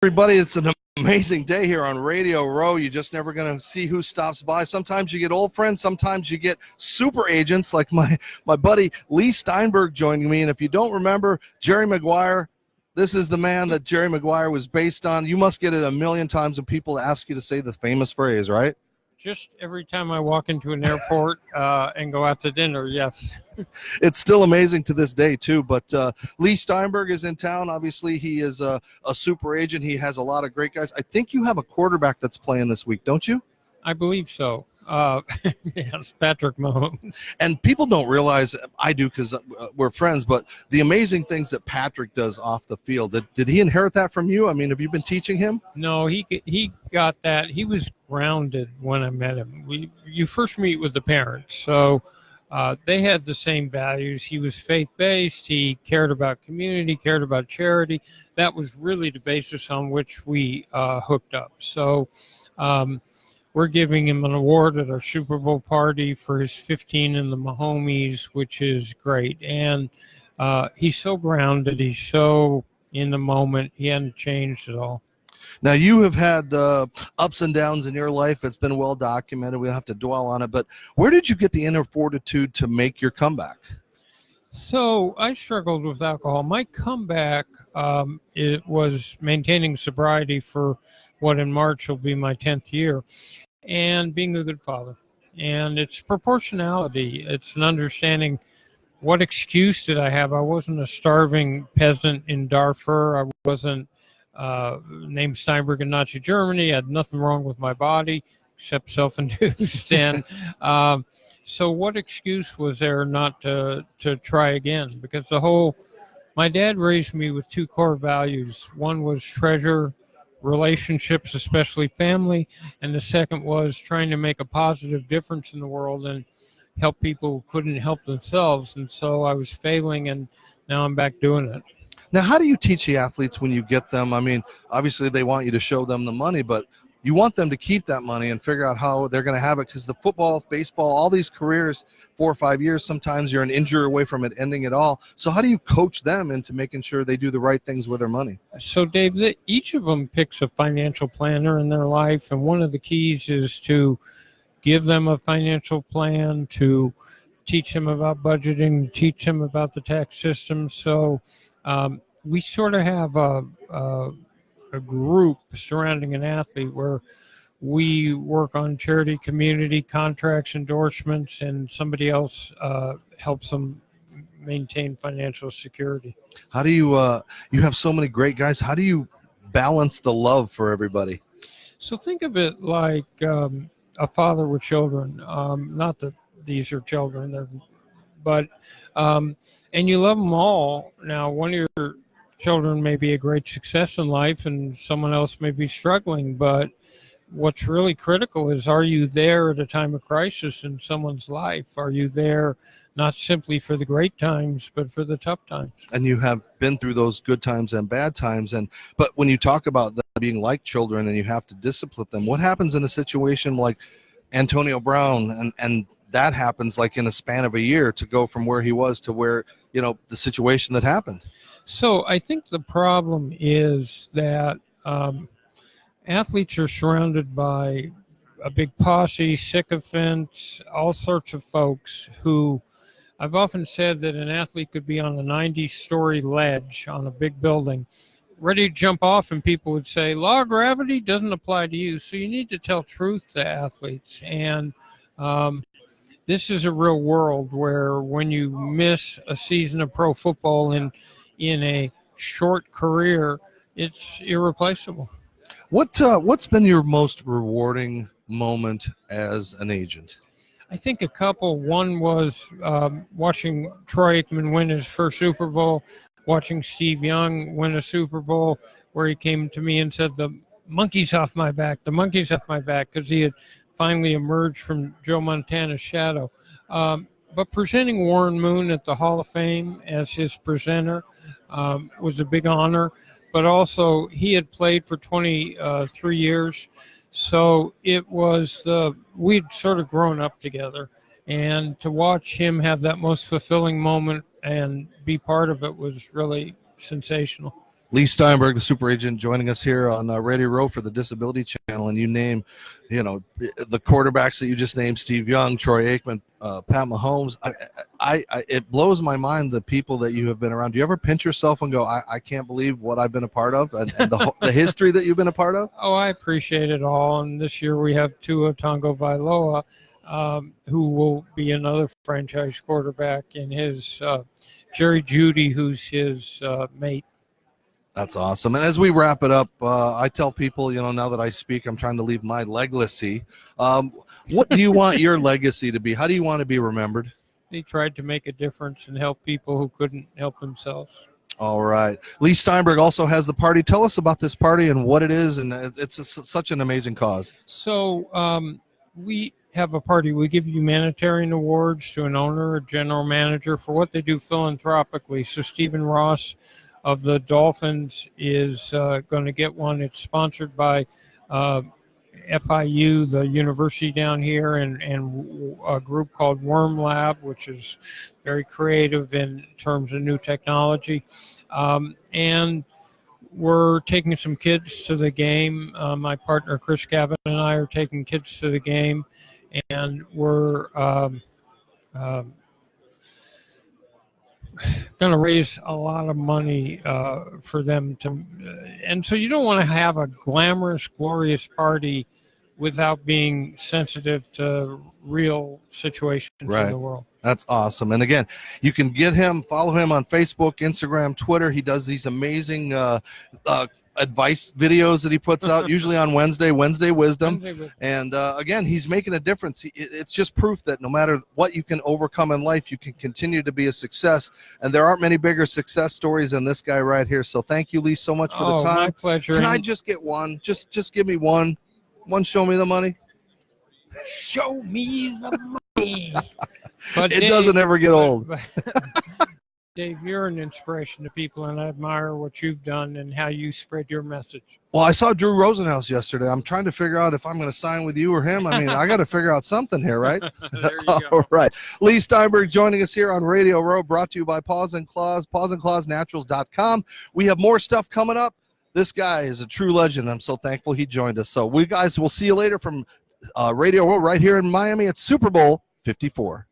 Everybody, it's an amazing day here on Radio Row. You're just never going to see who stops by. Sometimes you get old friends. Sometimes you get super agents like my buddy Leigh Steinberg joining me. And if you don't remember Jerry Maguire, this is the man that Jerry Maguire was based on. You must get it a million times when people ask you to say the famous phrase, right? Just every time I walk into an airport and go out to dinner, yes. It's still amazing to this day, too. But Leigh Steinberg is in town. Obviously, he is a super agent. He has a lot of great guys. I think you have a quarterback that's playing this week, don't you? I believe so. Yes, Patrick Mahomes. And people don't realize, I do because we're friends, but the amazing things that Patrick does off the field. Did he inherit that from you? I mean, have you been teaching him? No, he got that. He was grounded when I met him. You first meet with the parents, so they had the same values. He was faith-based. He cared about community, cared about charity. That was really the basis on which we hooked up. So we're giving him an award at our Super Bowl party for his 15 in the Mahomes, which is great. And he's so grounded. He's so in the moment. He hadn't changed at all. Now, you have had ups and downs in your life. It's been well documented. We don't have to dwell on it. But where did you get the inner fortitude to make your comeback? So I struggled with alcohol. My comeback, it was maintaining sobriety for what in March will be my 10th year, and being a good father. And it's proportionality. It's an understanding, what excuse did I have? I wasn't a starving peasant in Darfur. I wasn't named Steinberg in Nazi Germany. I had nothing wrong with my body except self-induced. And so what excuse was there not to try again? Because my dad raised me with two core values. One was treasure relationships, especially family, and the second was trying to make a positive difference in the world and help people who couldn't help themselves. And so I was failing, and now I'm back doing it. Now, how do you teach the athletes when you get them? I mean, obviously they want you to show them the money, but you want them to keep that money and figure out how they're going to have it, because the football, baseball, all these careers, 4 or 5 years, sometimes you're an injury away from it ending it all. So how do you coach them into making sure they do the right things with their money? So, Dave, each of them picks a financial planner in their life, and one of the keys is to give them a financial plan, to teach them about budgeting, teach them about the tax system. So we sort of have a group surrounding an athlete where we work on charity, community, contracts, endorsements, and somebody else helps them maintain financial security. How do you you have so many great guys. How do you balance the love for everybody? So think of it like a father with children. Not that these are children, but and you love them all. Now, one of your children may be a great success in life and someone else may be struggling, but what's really critical is, are you there at a time of crisis in someone's life? Are you there not simply for the great times, but for the tough times? And you have been through those good times and bad times. But when you talk about them being like children and you have to discipline them, what happens in a situation like Antonio Brown and that happens like in a span of a year to go from where he was to where, the situation that happened? So I think the problem is that athletes are surrounded by a big posse, sycophants, all sorts of folks who, I've often said that an athlete could be on a 90-story ledge on a big building, ready to jump off, and people would say, law of gravity doesn't apply to you. So you need to tell truth to athletes. And this is a real world where when you miss a season of pro football in a short career, it's irreplaceable. What's been your most rewarding moment as an agent? I think a couple. One was watching Troy Aikman win his first Super Bowl, watching Steve Young win a Super Bowl, where he came to me and said, the monkey's off my back, because he had finally emerged from Joe Montana's shadow. But presenting Warren Moon at the Hall of Fame as his presenter was a big honor. But also, he had played for 23 years. So it was we'd sort of grown up together. And to watch him have that most fulfilling moment and be part of it was really sensational. Leigh Steinberg, the super agent, joining us here on Radio Row for the Disability Channel. And you name, the quarterbacks that you just named: Steve Young, Troy Aikman, Pat Mahomes. It blows my mind the people that you have been around. Do you ever pinch yourself and go, I can't believe what I've been a part of, and the history that you've been a part of? Oh, I appreciate it all. And this year we have Tua Tagovailoa, who will be another franchise quarterback, and his Jerry Jeudy, who's his mate. That's awesome. And as we wrap it up, I tell people, now that I speak, I'm trying to leave my legacy. What do you want your legacy to be? How do you want to be remembered? He tried to make a difference and help people who couldn't help themselves. All right. Leigh Steinberg also has the party. Tell us about this party and what it is. And it's such an amazing cause. So we have a party. We give humanitarian awards to an owner or general manager for what they do philanthropically. So Stephen Ross of the Dolphins is going to get one. It's sponsored by FIU, the university down here, and a group called Worm Lab, which is very creative in terms of new technology. And we're taking some kids to the game. My partner Chris Cabot and I are taking kids to the game, and we're going to raise a lot of money for them to, and so you don't want to have a glamorous, glorious party without being sensitive to real situations in the world. That's awesome. And again, you can follow him on Facebook, Instagram, Twitter. He does these amazing advice videos that he puts out, usually on Wednesday Wisdom. And again, he's making a difference. It's just proof that no matter what you can overcome in life, you can continue to be a success. And there aren't many bigger success stories than this guy right here. So thank you, Leigh, so much for the time. My pleasure. Can I just get one? Just give me one. Show me the money. Show me the money. But it doesn't ever get old. Dave, you're an inspiration to people, and I admire what you've done and how you spread your message. Well, I saw Drew Rosenhaus yesterday. I'm trying to figure out if I'm going to sign with you or him. I mean, I got to figure out something here, right? There you go. All right. Leigh Steinberg joining us here on Radio Row, brought to you by Paws and Claws, pawsandclawsnaturals.com. We have more stuff coming up. This guy is a true legend. I'm so thankful he joined us. So we guys will see you later from Radio Row right here in Miami at Super Bowl 54.